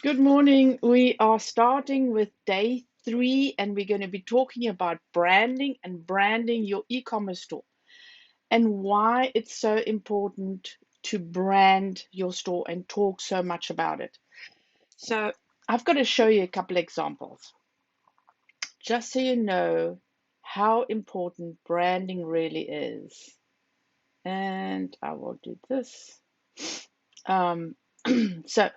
Good morning. We are starting with day 3, and we're going to be talking about branding and branding your e-commerce store and why it's so important to brand your store and talk so much about it. So, I've got to show you a couple examples just so you know how important branding really is. And I will do this. Um, so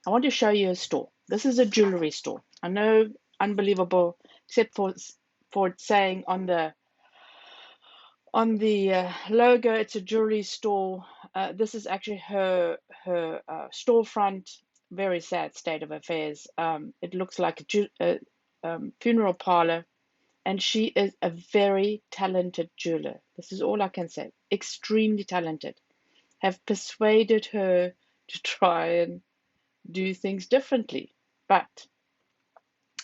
I want to show you a store. This is a jewelry store. I know, unbelievable, except for it saying on the logo, it's a jewelry store. This is actually her storefront. Very sad state of affairs. It looks like a funeral parlor, and she is a very talented jeweler. This is all I can say. Extremely talented. Have persuaded her to try and do things differently, but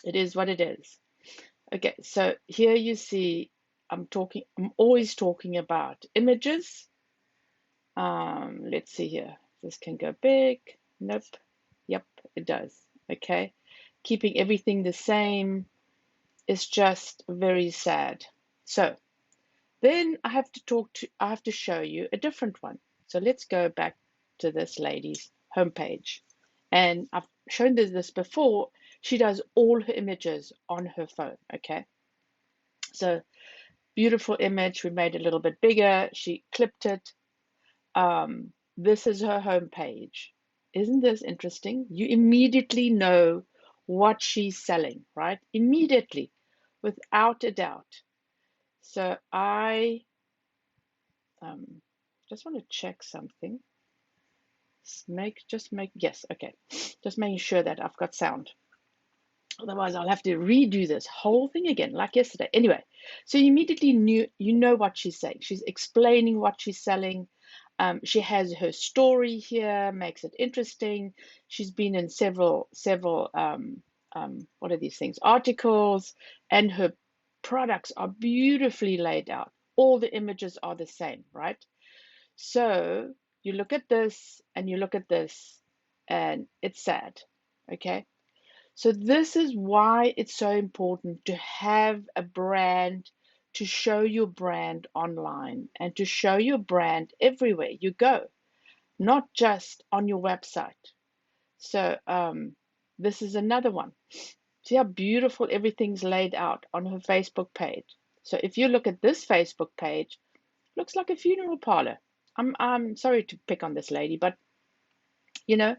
it is what it is. Okay, so here you see I'm always talking about images. Let's see here. This can go big. Nope. Yep, it does. Okay. Keeping everything the same is just very sad. So then I have to show you a different one. So let's go back to this lady's homepage. And I've shown this before. She does all her images on her phone. Okay. So beautiful image. We made it a little bit bigger. She clipped it. This is her homepage. Isn't this interesting? You immediately know what she's selling, right? Immediately, without a doubt. So I just want to check something. Yes, okay. Just making sure that I've got sound. Otherwise, I'll have to redo this whole thing again, like yesterday. Anyway, so you immediately you know what she's saying. She's explaining what she's selling. She has her story here, makes it interesting. She's been in several what are these things? Articles, and her products are beautifully laid out. All the images are the same, right? So you look at this and you look at this, and it's sad. Okay. So this is why it's so important to have a brand, to show your brand online and to show your brand everywhere you go, not just on your website. So this is another one. See how beautiful everything's laid out on her Facebook page. So if you look at this Facebook page, looks like a funeral parlor. I'm sorry to pick on this lady, but you know,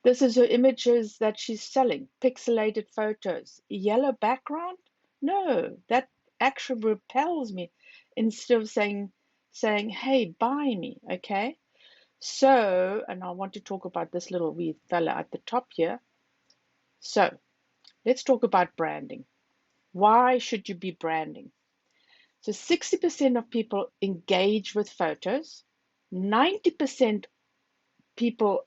this is her images that she's selling, pixelated photos. Yellow background? No, that actually repels me instead of saying, hey, buy me, okay? So, and I want to talk about this little wee fella at the top here. So, let's talk about branding. Why should you be branding? So 60% of people engage with photos, 90% people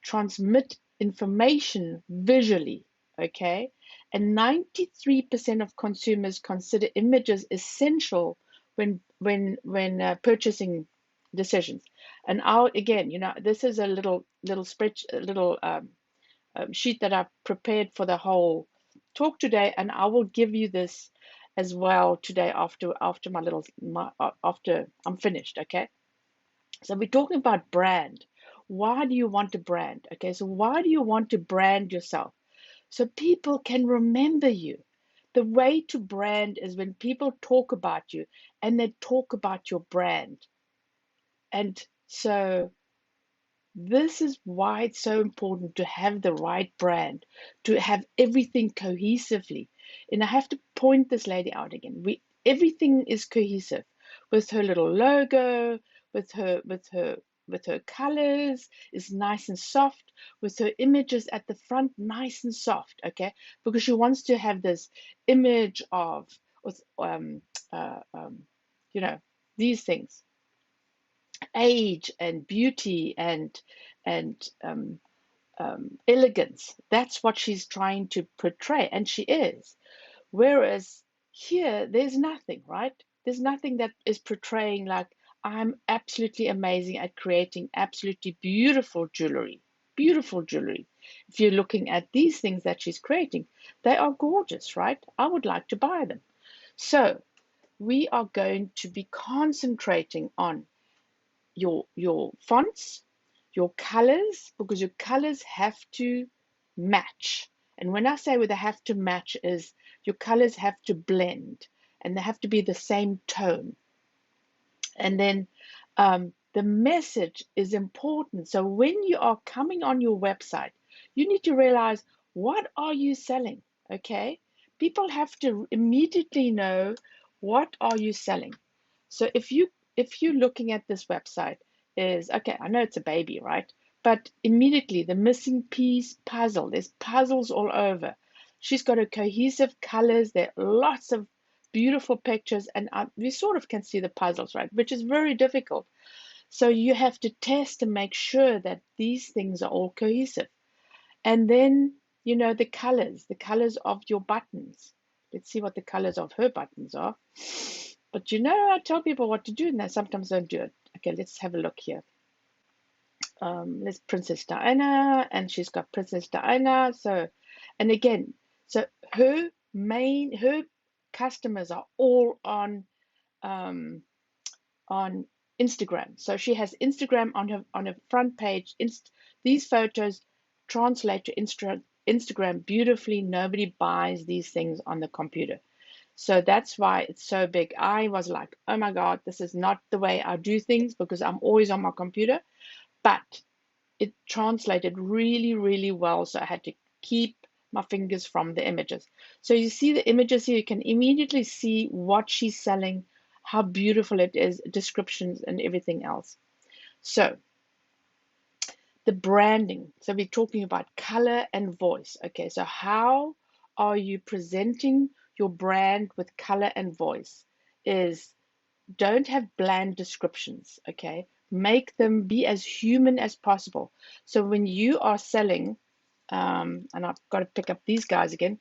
transmit information visually, okay? And 93% of consumers consider images essential when purchasing decisions. And I'll again, this is a little spread, a little sheet that I've prepared for the whole talk today, and I will give you this as well today after I'm finished, okay? So we're talking about brand. Why do you want to brand? Okay, so why do you want to brand yourself? So people can remember you. The way to brand is when people talk about you and they talk about your brand. And so this is why it's so important to have the right brand, to have everything cohesively. And I have to point this lady out again. Everything is cohesive with her little logo, with her colors is nice and soft, with her images at the front nice and soft, okay? Because she wants to have this image of with you know these things, age and beauty and elegance. That's what she's trying to portray, and she is. Whereas here, there's nothing, right? There's nothing that is portraying like I'm absolutely amazing at creating absolutely beautiful jewelry. Beautiful jewelry. If you're looking at these things that she's creating, they are gorgeous, right? I would like to buy them. So we are going to be concentrating on your fonts, your colors, because your colors have to match. And when I say where they have to match is your colors have to blend and they have to be the same tone. And then the message is important. So when you are coming on your website, you need to realize, what are you selling? Okay, people have to immediately know, what are you selling? So if you're looking at this website, is okay, I know it's a baby, right? But immediately the missing piece puzzle, there's puzzles all over. She's got a cohesive colors, there are lots of beautiful pictures, and we sort of can see the puzzles, right? Which is very difficult. So you have to test and make sure that these things are all cohesive. And then, the colors of your buttons. Let's see what the colors of her buttons are. But I tell people what to do, and they sometimes don't do it. Okay, let's have a look here. Let's Princess Diana, and she's got Princess Diana. So, and again, so her customers are all um, on Instagram. So she has Instagram on her front page. These photos translate to Instagram beautifully. Nobody buys these things on the computer. So that's why it's so big. I was like, oh my God, this is not the way I do things, because I'm always on my computer. But it translated really, really well. So I had to keep my fingers from the images. So you see the images here, you can immediately see what she's selling, how beautiful it is, descriptions and everything else. So the branding. So we're talking about color and voice. Okay, so how are you presenting your brand with color and voice? Is don't have bland descriptions, okay? Make them be as human as possible. So when you are selling, and I've got to pick up these guys again.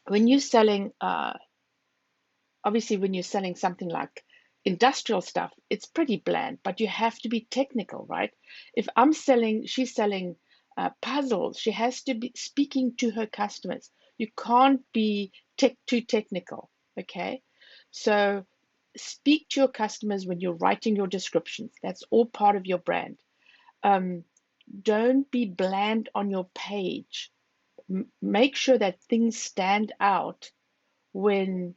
When you're selling, obviously, when you're selling something like industrial stuff, it's pretty bland, but you have to be technical, right? If she's selling puzzles, she has to be speaking to her customers. You can't be too technical, okay? So speak to your customers when you're writing your descriptions. That's all part of your brand. Don't be bland on your page. Make sure that things stand out when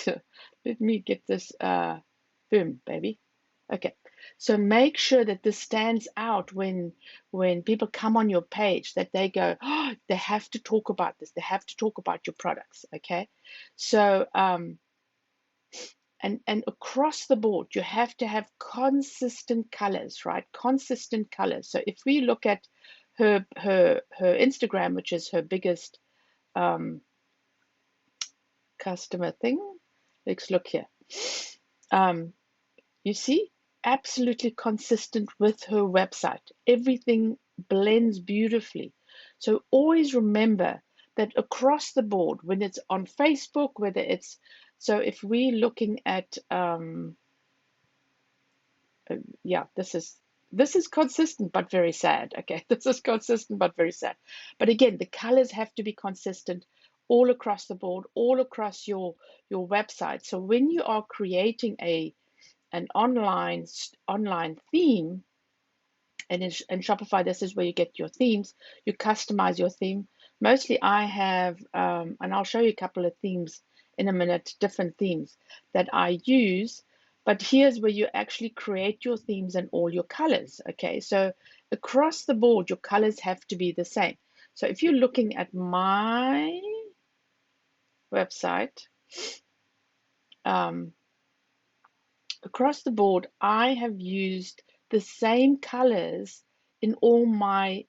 let me get this boom, baby. Okay, so make sure that this stands out when people come on your page, that they go, oh, they have to talk about this, they have to talk about your products. Okay, so and across the board, you have to have consistent colors, right? Consistent colors. So if we look at her Instagram, which is her biggest um, customer thing, let's look here. You see, absolutely consistent with her website. Everything blends beautifully. So always remember that across the board, when it's on Facebook, whether it's, so if we're looking at yeah, this is consistent but very sad. Okay, this is consistent but very sad. But again, the colors have to be consistent all across the board, all across your website. So when you are creating an online theme, and in Shopify, this is where you get your themes. You customize your theme. Mostly, I have, and I'll show you a couple of themes in a minute, different themes that I use. But here's where you actually create your themes and all your colors. Okay, so across the board, your colors have to be the same. So if you're looking at my website, um, across the board, I have used the same colors in all my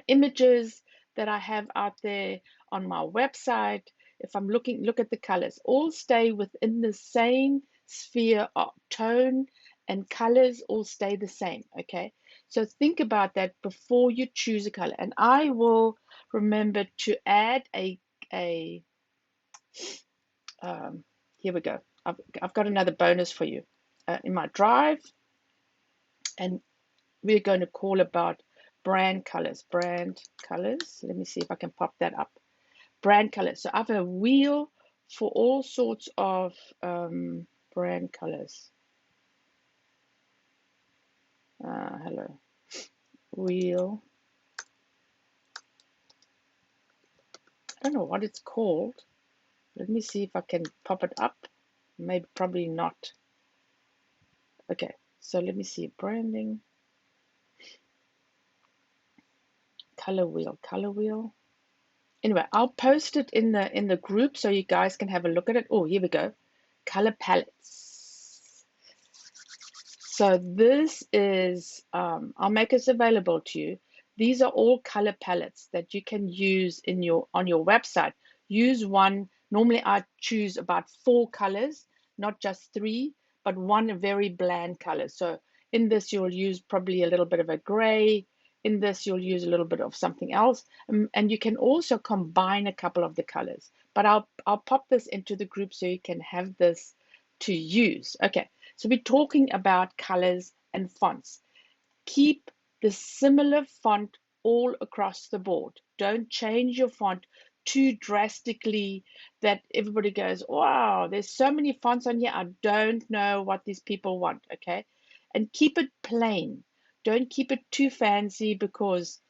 images that I have out there on my website. If I'm look at the colors, all stay within the same sphere of tone, and colors all stay the same. Okay, so think about that before you choose a color. And I will remember to add a here we go. I've got another bonus for you in my drive, and we're going to call about brand colors. Let me see if I can pop that up. Brand colors. So I have a wheel for all sorts of brand colors. Hello, wheel. I don't know what it's called. Let me see if I can pop it up. Maybe, probably not. Okay, so let me see. Branding. Color wheel. Anyway, I'll post it in the group so you guys can have a look at it. Oh, here we go. Color palettes. So this is, I'll make this available to you. These are all color palettes that you can use on your website. Use one. Normally I choose about 4 colors, not just 3, but one very bland color. So in this you'll use probably a little bit of a gray. In this you'll use a little bit of something else. And you can also combine a couple of the colors. But I'll pop this into the group so you can have this to use. Okay. So we're talking about colors and fonts. Keep the similar font all across the board. Don't change your font too drastically that everybody goes, wow, there's so many fonts on here. I don't know what these people want. Okay. And keep it plain. Don't keep it too fancy because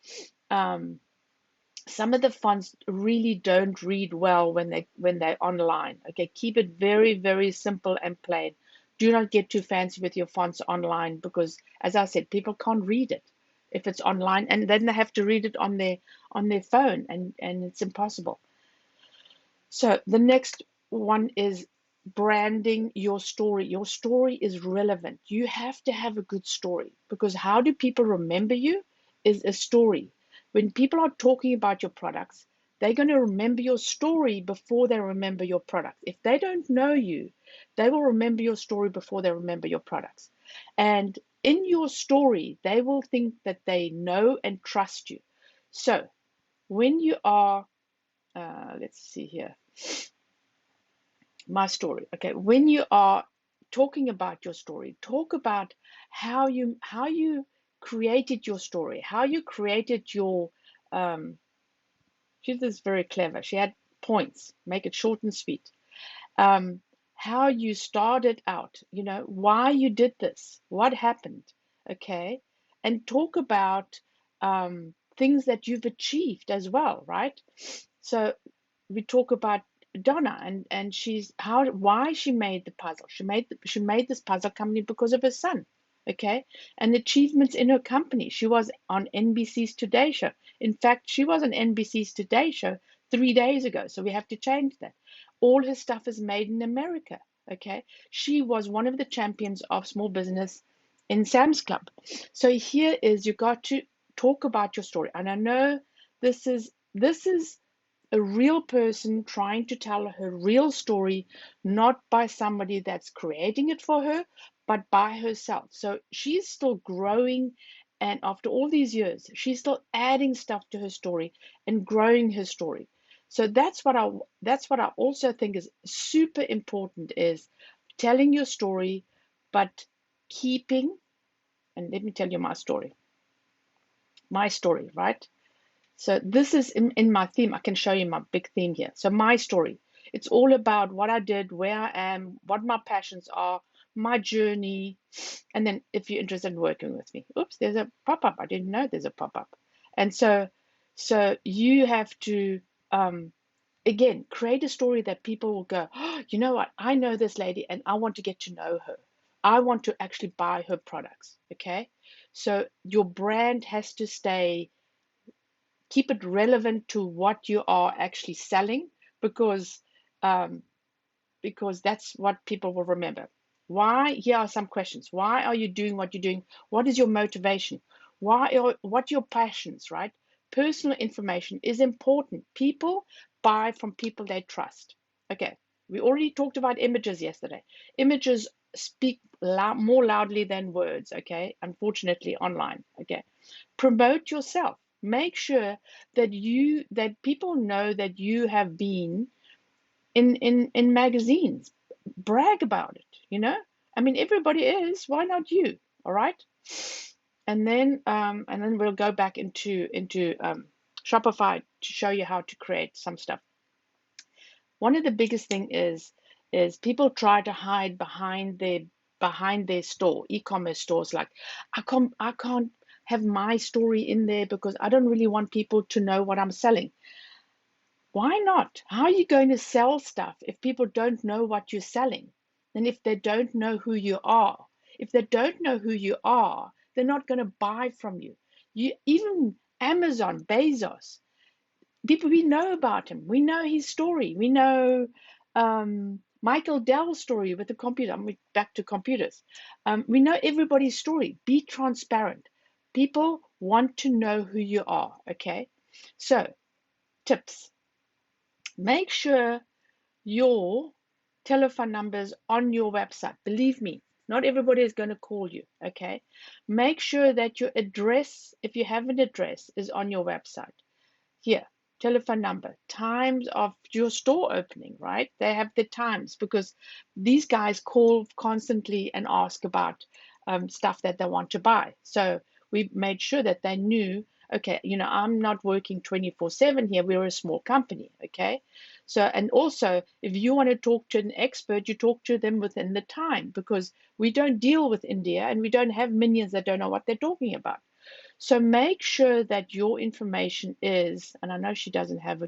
some of the fonts really don't read well when they're online. Okay, keep it very, very simple and plain. Do not get too fancy with your fonts online because, as I said, people can't read it if it's online, and then they have to read it on their phone, and it's impossible. So the next one is branding your story. Your story is relevant. You have to have a good story because how do people remember you is a story. When people are talking about your products, they're going to remember your story before they remember your product. If they don't know you, they will remember your story before they remember your products. And in your story, they will think that they know and trust you. So when you are, let's see here, my story. Okay, when you are talking about your story, talk about how you created your story, how you created your she was very clever. She had points, make it short and sweet. Um, how you started out, why you did this, what happened, okay, and talk about things that you've achieved as well, right? So we talk about Donna and she's why she made the puzzle. She made this puzzle company because of her son, okay, and achievements in her company. She was on NBC's Today Show. In fact, she was on NBC's Today Show 3 days ago, so we have to change that. All her stuff is made in America, okay. She was one of the champions of small business in Sam's Club. So here is, you got to talk about your story, and I know this is a real person trying to tell her real story, not by somebody that's creating it for her, but by herself. So she's still growing, and after all these years, she's still adding stuff to her story and growing her story. So that's what I also think is super important, is telling your story, but keeping, and let me tell you my story, right? So this is in my theme. I can show you my big theme here. So my story, it's all about what I did, where I am, what my passions are, my journey. And then if you're interested in working with me, oops, there's a pop-up. I didn't know there's a pop-up. And so you have to, again, create a story that people will go, oh, you know what? I know this lady and I want to get to know her. I want to actually buy her products. Okay. So your brand has to keep it relevant to what you are actually selling, because um, because that's what people will remember. Why? Here are some questions. Why are you doing what you're doing? What is your motivation? What are your passions, right? Personal information is important. People buy from people they trust. Okay, we already talked about images yesterday. Images speak more loudly than words, okay? Unfortunately, online, okay? Promote yourself. Make sure that people know that you have been in magazines. Brag about it. I mean, everybody is. Why not you? All right. And then we'll go back into Shopify to show you how to create some stuff. One of the biggest thing is people try to hide behind their store, e-commerce stores. Like, I can't have my story in there because I don't really want people to know what I'm selling. Why not? How are you going to sell stuff if people don't know what you're selling? And if they don't know who you are? If they don't know who you are, they're not going to buy from you. Even Amazon, Bezos, people, we know about him. We know his story. We know Michael Dell's story with the computer. I'm back to computers. We know everybody's story. Be transparent. People want to know who you are. Okay. So, tips. Make sure your telephone numbers on your website. Believe me, not everybody is going to call you. Okay. Make sure that your address, if you have an address, is on your website. Here, telephone number, times of your store opening, right? They have the times because these guys call constantly and ask about stuff that they want to buy. So we made sure that they knew, okay, I'm not working 24/7 here. We're a small company, okay? So, and also, if you want to talk to an expert, you talk to them within the time because we don't deal with India and we don't have minions that don't know what they're talking about. So make sure that your information is, and I know she doesn't have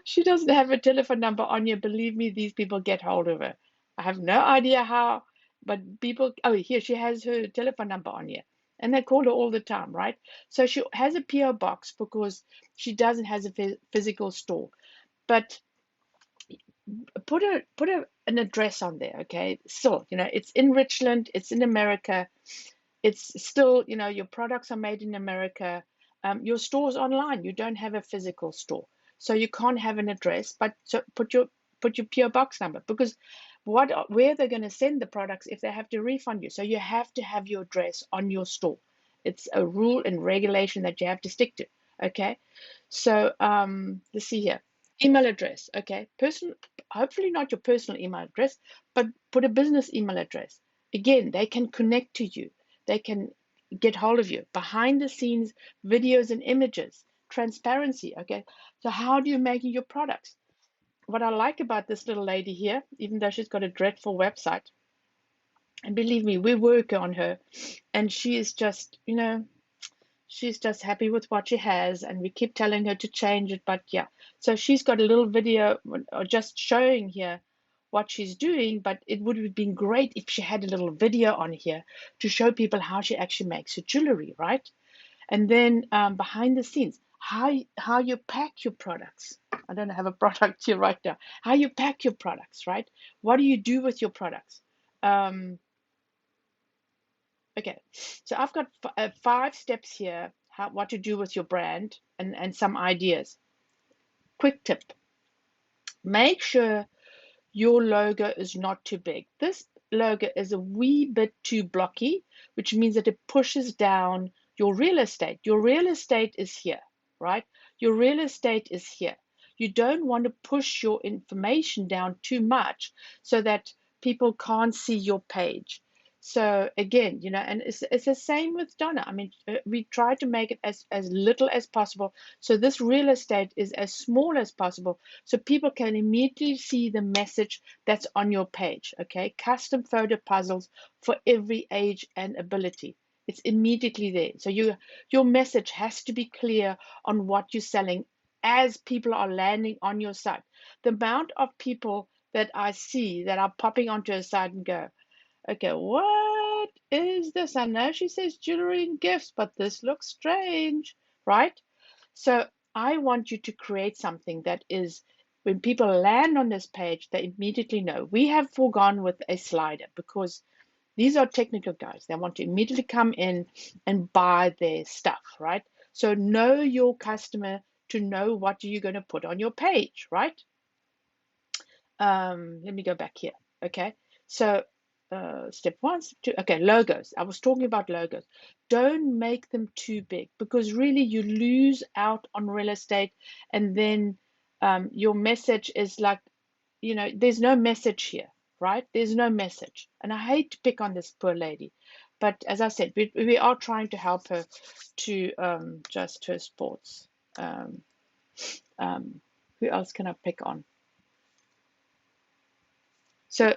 she doesn't have a telephone number on you. Believe me, these people get hold of her. I have no idea how, but people, oh, here she has her telephone number on here. And they call her all the time, right? So she has a PO box because she doesn't has a physical store. But put an address on there, okay? Still, it's in Richland, it's in America. It's still, your products are made in America. Your store's online. You don't have a physical store, so you can't have an address. But so put your PO box number because where they're going to send the products if they have to refund you. So you have to have your address on your store. It's a rule and regulation that you have to stick to. Okay, so let's see here. Email address. Okay, hopefully not your personal email address, but put a business email address. Again, they can connect to you. They can get hold of you. Behind the scenes videos and images, transparency. Okay, so how do you make your products? What I like about this little lady here, even though she's got a dreadful website, and believe me, we work on her, and she is just, she's just happy with what she has, and we keep telling her to change it. But yeah, so she's got a little video just showing here what she's doing, but it would have been great if she had a little video on here to show people how she actually makes her jewelry, right? And then behind the scenes, how you pack your products. I don't have a product here right now. How you pack your products, right? What do you do with your products? Okay, so I've got 5 steps here, what to do with your brand and some ideas. Quick tip, make sure your logo is not too big. This logo is a wee bit too blocky, which means that it pushes down your real estate. Your real estate is here, right? Your real estate is here. You don't want to push your information down too much so that people can't see your page. So again, and it's the same with Donna. I mean, we try to make it as little as possible. So this real estate is as small as possible so people can immediately see the message that's on your page. Okay, custom photo puzzles for every age and ability. It's immediately there. So your message has to be clear on what you're selling as people are landing on your site. The amount of people that I see that are popping onto a site and go, okay, what is this? I know she says jewelry and gifts, but this looks strange, right? So I want you to create something that is, when people land on this page, they immediately know. We have foregone with a slider because these are technical guys. They want to immediately come in and buy their stuff, right? So know your customer to know what you're going to put on your page, right? Let me go back here. Okay, so step 1, step 2. Okay, logos. I was talking about logos. Don't make them too big because really you lose out on real estate, and then your message is like, there's no message here, right? There's no message, and I hate to pick on this poor lady, But as I said, we are trying to help her to just her sports. Um, um, who else can I pick on? So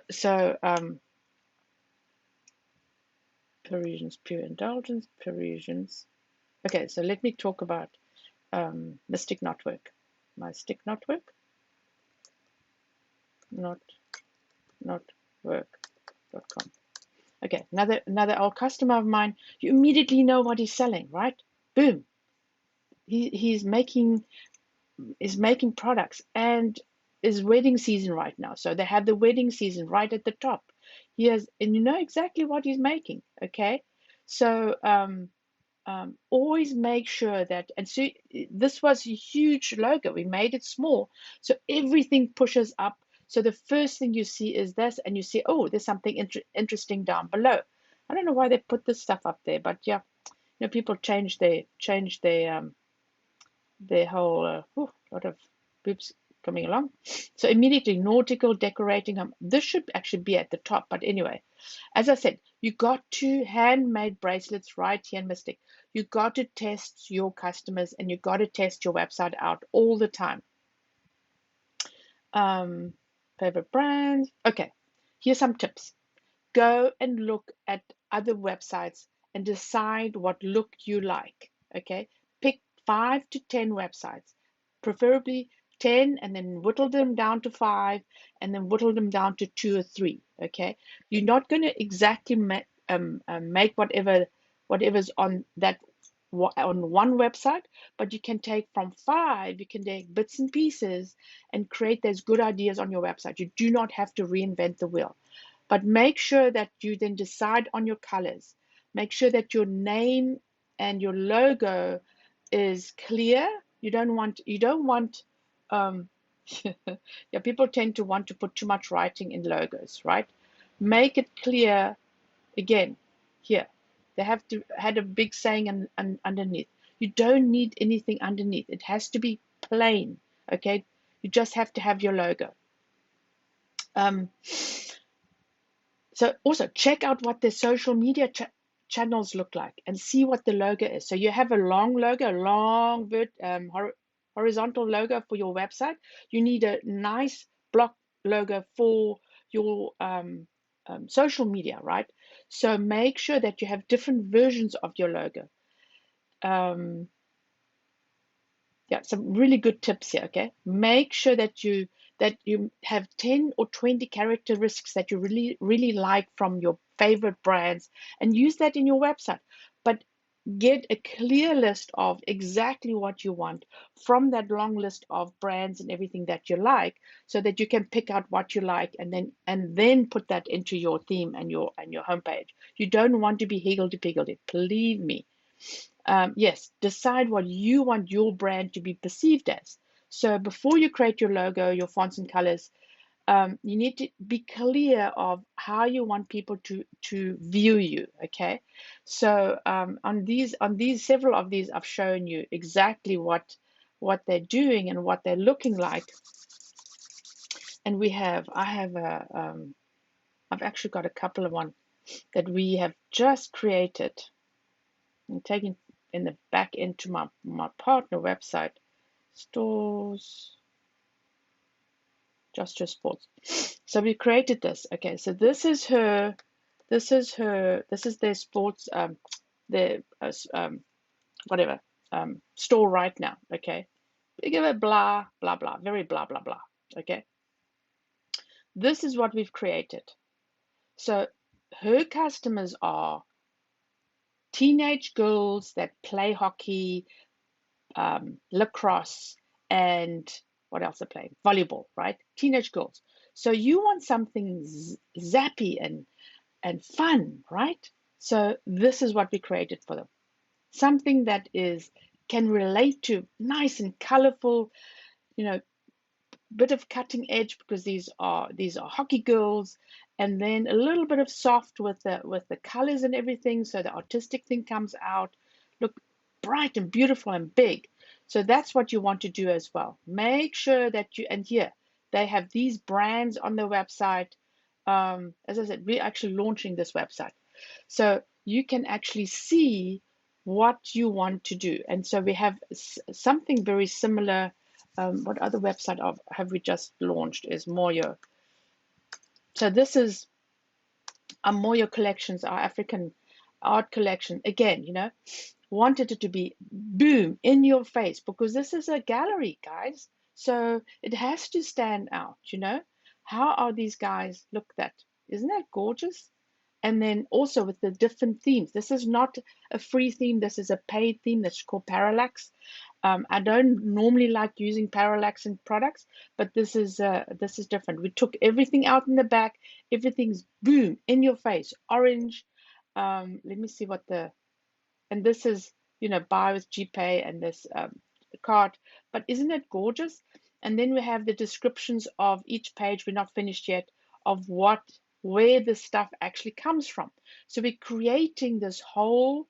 Parisians, pure indulgence, Parisians. Okay, so let me talk about Mystic Knotwork. My stick knotwork, not knotwork.com. Okay, another old customer of mine. You immediately know what he's selling, right? Boom. He's making products, and is wedding season right now. So they have the wedding season right at the top. And you know exactly what he's making. Okay, so always make sure that, and so this was a huge logo. We made it small, so everything pushes up. So the first thing you see is this, and you see, oh, there's something interesting down below. I don't know why they put this stuff up there, but yeah, people their whole lot of boobs coming along. So immediately nautical decorating. This should actually be at the top, but anyway, as I said, you got to handmade bracelets right here in Mystic. You got to test your customers, and you got to test your website out all the time. Favorite brands. Okay, here's some tips. Go and look at other websites and decide what look you like. Okay, pick 5 to 10 websites, preferably 10, and then whittle them down to 5, and then whittle them down to 2 or 3. Okay, you're not going to exactly make whatever's on that on one website, but you can take from 5, you can take bits and pieces and create those good ideas on your website. You do not have to reinvent the wheel. But make sure that you then decide on your colors. Make sure that your name and your logo is clear. You don't want um, yeah, people tend to want to put too much writing in logos, right? Make it clear. Again, here, they have to had a big saying underneath. You don't need anything underneath. It has to be plain, okay? You just have to have your logo. Um, So also check out what the social media channels look like and see what the logo is. So you have a long logo, a long horizontal logo for your website. You need a nice block logo for your social media, right? So make sure that you have different versions of your logo. Yeah, some really good tips here. Okay, make sure that you have 10 or 20 characteristics that you really like from your favorite brands, and use that in your website. But get a clear list of exactly what you want from that long list of brands and everything that you like, so that you can pick out what you like, and then put that into your theme and your homepage. You don't want to be higgledy-piggledy, believe me. Yes, decide what you want your brand to be perceived as. So before you create your logo, your fonts and colors, you need to be clear of how you want people to view you. Okay, so on these several of these, I've shown you exactly what they're doing and what they're looking like. And I've actually got a couple of one that we have just created and taken in the back into my partner website, stores, just her sports. So we created this. Okay, so this is their sports, their whatever store right now. Okay, we give it blah blah blah, very blah blah blah. Okay, this is what we've created. So her customers are teenage girls that play hockey, lacrosse, and what else are playing? Volleyball, right? Teenage girls. So you want something zappy and fun, right? So this is what we created for them. Something that can relate to, nice and colorful, you know, bit of cutting edge, because these are hockey girls, and then a little bit of soft with the colors and everything, so the artistic thing comes out, look bright and beautiful and big. So that's what you want to do as well. Make sure that and here they have these brands on their website. As I said, we're actually launching this website, so you can actually see what you want to do. And so we have something very similar. What other website have we just launched is Moyo. So this is our Moyo collections, our African art collection. Again, wanted it to be boom in your face because this is a gallery, guys. So it has to stand out. How are these guys? Look, isn't that gorgeous? And then also with the different themes. This is not a free theme. This is a paid theme that's called Parallax. I don't normally like using parallax in products, but this is different. We took everything out in the back. Everything's boom in your face, orange. Let me see and this is buy with GPay and this card. But isn't it gorgeous? And then we have the descriptions of each page. We're not finished yet of where the stuff actually comes from. So we're creating this whole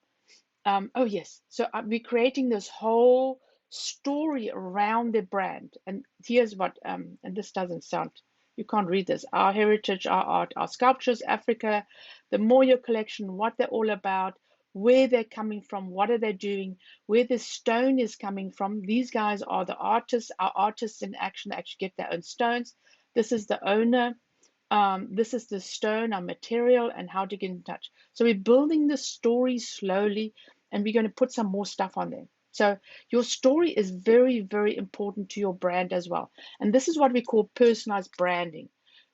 oh yes, so we're creating this whole story around the brand. And here's what, and this doesn't sound, you can't read this. Our heritage, our art, our sculptures, Africa, the Moyo collection, what they're all about, where they're coming from, what are they doing, where the stone is coming from. These guys are the artists, our artists in action that actually get their own stones. This is the owner. This is the stone, our material, and how to get in touch. So we're building the story slowly, and we're going to put some more stuff on there. So your story is very, very important to your brand as well. And this is what we call personalized branding.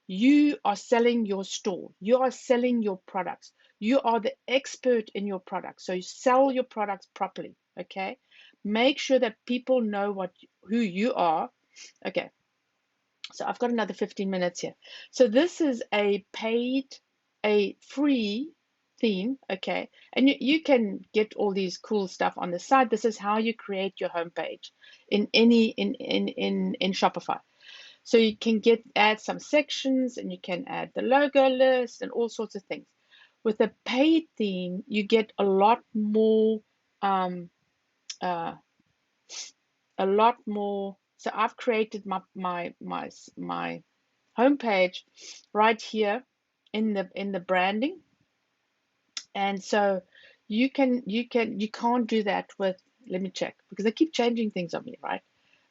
You are selling your store. You are selling your products. You are the expert in your products. So you sell your products properly, okay? Make sure that people know who you are. Okay, so I've got another 15 minutes here. So this is a free theme, okay? And you can get all these cool stuff on the side. This is how you create your homepage in Shopify. So you can add some sections, and you can add the logo list and all sorts of things. With a paid theme, you get a lot more so I've created my homepage right here in the branding. And so you can't do that with, let me check, because they keep changing things on me, right?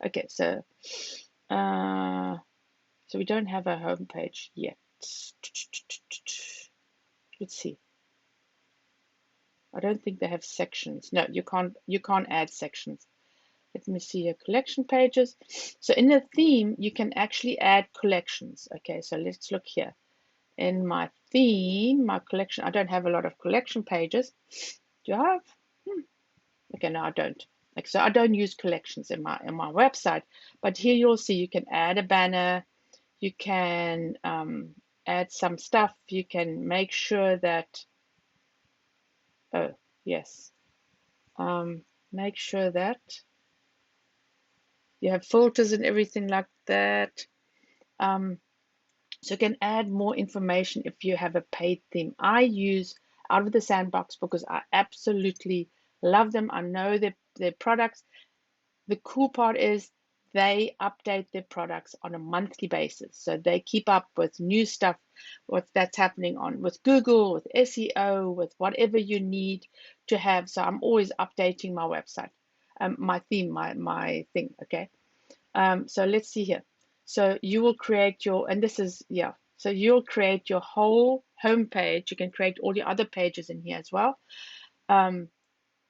Okay, so we don't have a homepage yet. Let's see. I don't think they have sections. No, you can't add sections. Let me see your collection pages. So in the theme, you can actually add collections. Okay, so let's look here. In my theme, my collection, I don't have a lot of collection pages. Do you have? Okay, no, I don't. So I don't use collections in my website. But here you'll see you can add a banner. You can add some stuff. You can make sure that, oh, yes. Make sure that you have filters and everything like that. So you can add more information if you have a paid theme. I use Out of the Sandbox because I absolutely love them. I know their products. The cool part is they update their products on a monthly basis. So they keep up with new stuff, that's happening with Google, with SEO, with whatever you need to have. So I'm always updating my website, my theme, my thing, okay? So let's see here. So you will create and this is, yeah. So you'll create your whole homepage. You can create all your other pages in here as well. And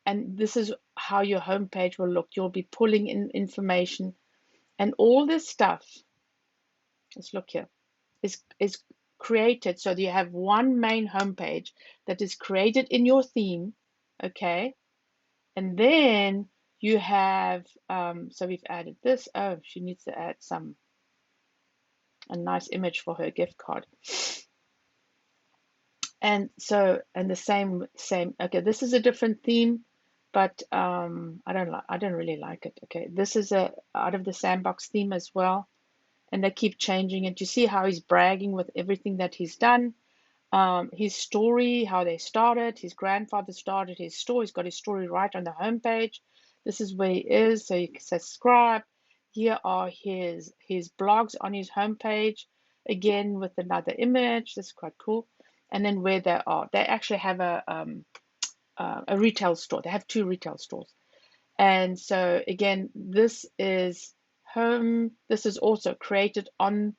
this is how your homepage will look. You'll be pulling in information, and all this stuff, let's look here, is created so that you have one main homepage that is created in your theme, okay? And then you have, so we've added this. Oh, she needs to add a nice image for her gift card. And so, and the same, okay, this is a different theme, but I don't really like it. Okay, this is a Out of the Sandbox theme as well, and they keep changing it. You see how he's bragging with everything that he's done. His story, how they started, his grandfather started his store. He's got his story right on the homepage. This is where he is, so you can subscribe. Here are his blogs on his homepage, again with another image. This is quite cool. and then where they are. They actually have a retail store. They have 2 retail stores. And so again, this is home. This is also created on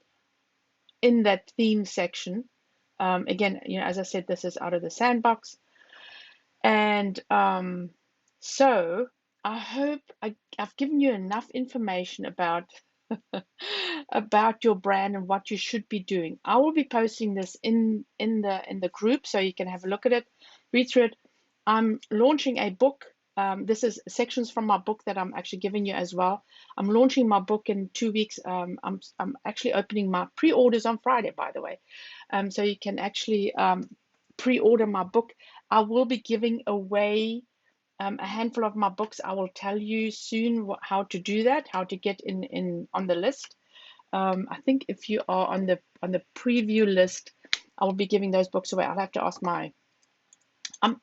in that theme section. Again, as I said, this is out of the sandbox. And so I hope I've given you enough information about about your brand and what you should be doing. I will be posting this in the group so you can have a look at it, read through it. I'm launching a book. This is sections from my book that I'm actually giving you as well. I'm launching my book in 2 weeks. I'm actually opening my pre-orders on Friday, by the way. So you can actually pre-order my book. I will be giving away a handful of my books. I will tell you soon how to do that, how to get in on the list. I think if you are on the preview list, I will be giving those books away. I'll have to ask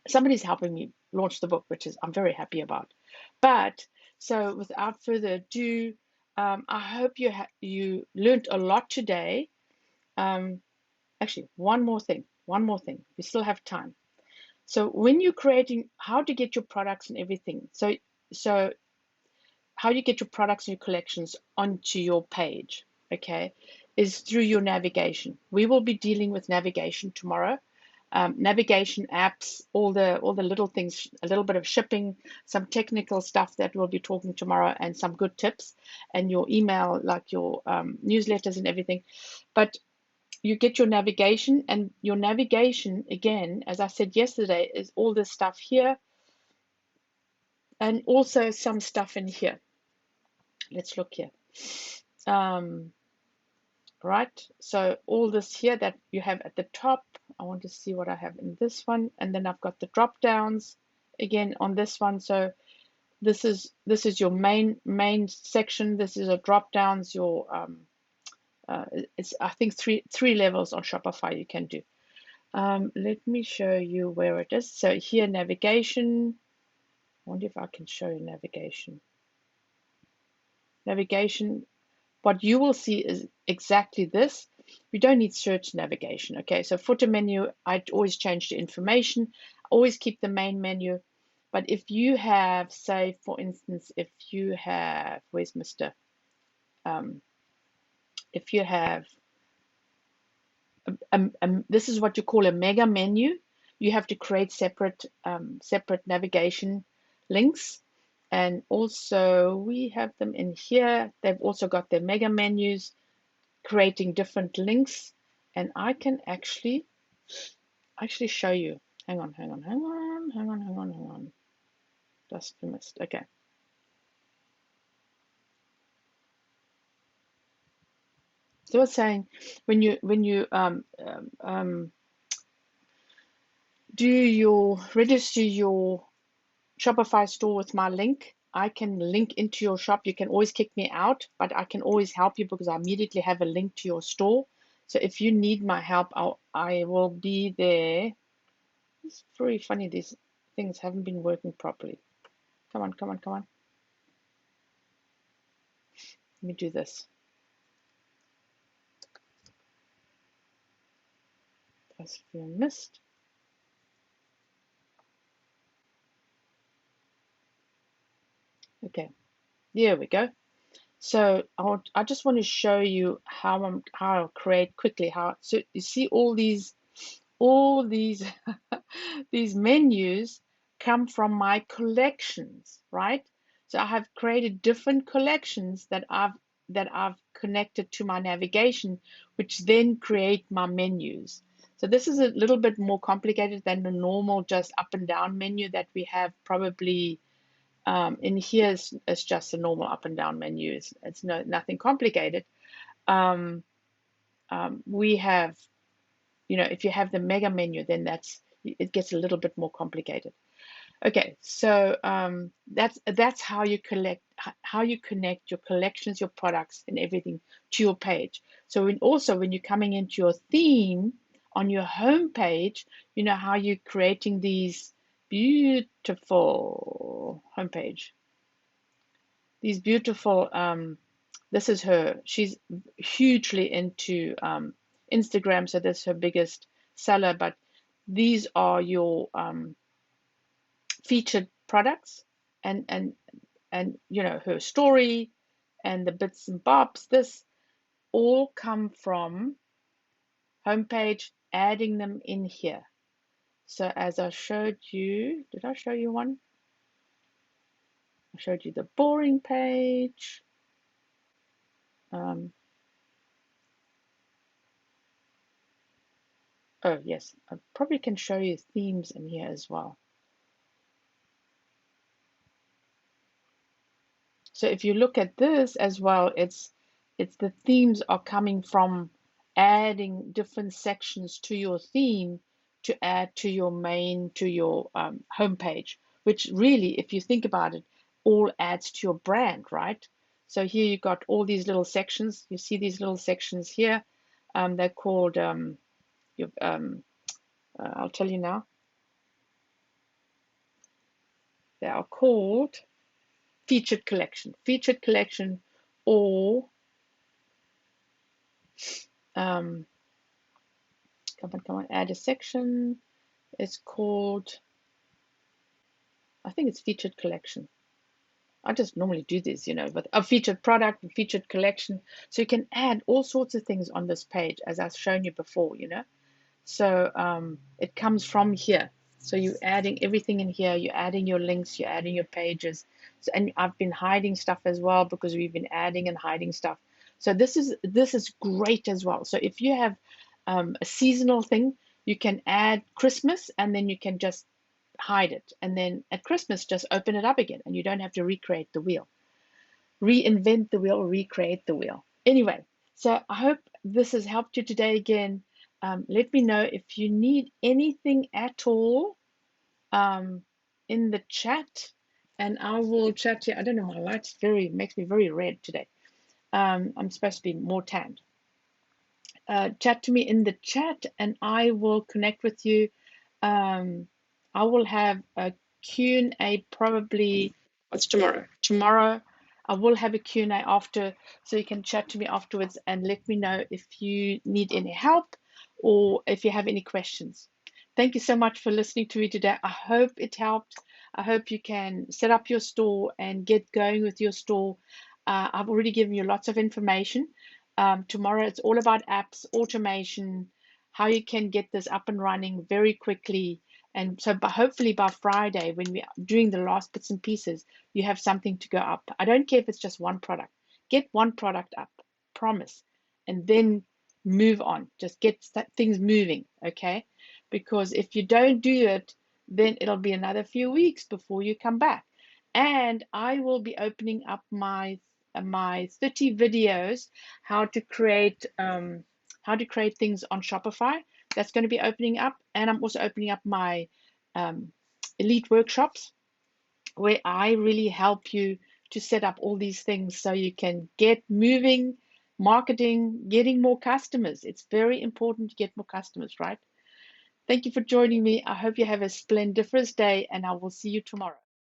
somebody's helping me launch the book, which is I'm very happy about. But so without further ado, I hope you learned a lot today. Actually, one more thing. We still have time. So when you're creating how to get your products and everything, so how you get your products and your collections onto your page, okay, is through your navigation. We will be dealing with navigation tomorrow. Navigation apps, all the little things, a little bit of shipping, some technical stuff that we'll be talking tomorrow, and some good tips, and your email, like your newsletters and everything. But you get your navigation, and your navigation, again, as I said yesterday, is all this stuff here, and also some stuff in here. Let's look here. Right, so all this here that you have at the top, I want to see what I have in this one, and then I've got the drop downs again on this one. So this is your main section. This is a drop downs. Your it's I think three levels on Shopify you can do. Let me show you where it is. So here, navigation. I wonder if I can show you navigation. Navigation. What you will see is exactly this. We don't need search navigation. Okay, so footer menu, I always change the information. Always keep the main menu. But if you have, say, for instance, if you have, where's Mr. If you have, this is what you call a mega menu. You have to create separate navigation links. And also we have them in here. They've also got their mega menus, creating different links, and I can actually show you. Hang on. Just missed. Okay. So I was saying, when you register your Shopify store with my link, I can link into your shop. You can always kick me out, but I can always help you because I immediately have a link to your store. So if you need my help, I will be there. It's very funny, these things haven't been working properly. Come on. Let me do this. That's been missed. Okay, there we go. So I just want to show you how I'll create quickly. So you see all these these menus come from my collections, right? So I have created different collections that I've connected to my navigation, which then create my menus. So this is a little bit more complicated than the normal just up and down menu that we have probably in here. It's just a normal up and down menu. It's nothing complicated. We have, if you have the mega menu, then it gets a little bit more complicated. Okay, so that's how you connect your collections, your products, and everything to your page. So when you're coming into your theme on your home page, you know how you're creating these beautiful homepage. These beautiful. This is her. She's hugely into Instagram, so that's her biggest seller, but these are your featured products, and you know, her story and the bits and bobs. This all come from homepage, adding them in here. So as I showed you, did I show you one? I showed you the boring page. Oh yes, I probably can show you themes in here as well. So if you look at this as well, it's the themes are coming from adding different sections to your theme to add to your main, to your homepage, which really, if you think about it, all adds to your brand, right? So here you got all these little sections. You see these little sections here. They're called, I'll tell you now. They are called featured collection, or come on, add a section. It's called, I think it's featured collection. I just normally do this, you know, but a featured product, a featured collection. So you can add all sorts of things on this page, as I've shown you before, you know. So it comes from here. So you're adding everything in here. You're adding your links. You're adding your pages. So, and I've been hiding stuff as well, because we've been adding and hiding stuff. So this is great as well. So if you have a seasonal thing, you can add Christmas, and then you can just hide it. And then at Christmas, just open it up again, and you don't have to recreate the wheel. Reinvent the wheel, recreate the wheel. Anyway, so I hope this has helped you today again. Let me know if you need anything at all in the chat, and I will chat to you. I don't know, my light's makes me very red today. I'm supposed to be more tanned. Chat to me in the chat, and I will connect with you. I will have a Q&A probably, what's tomorrow? Tomorrow I will have a Q&A after, so you can chat to me afterwards and let me know if you need any help or if you have any questions. Thank you so much for listening to me today. I hope it helped. I hope you can set up your store and get going with your store. I've already given you lots of information. Tomorrow it's all about apps, automation, how you can get this up and running very quickly. And so hopefully by Friday, when we're doing the last bits and pieces, you have something to go up. I don't care if it's just one product. Get one product up, promise, and then move on. Just get things moving, okay? Because if you don't do it, then it'll be another few weeks before you come back. And I will be opening up my 30 videos how to create things on Shopify. That's going to be opening up, and I'm also opening up my elite workshops, where I really help you to set up all these things so you can get moving, marketing, getting more customers. It's very important to get more customers, right? Thank you for joining me. I hope you have a splendiferous day, and I will see you tomorrow.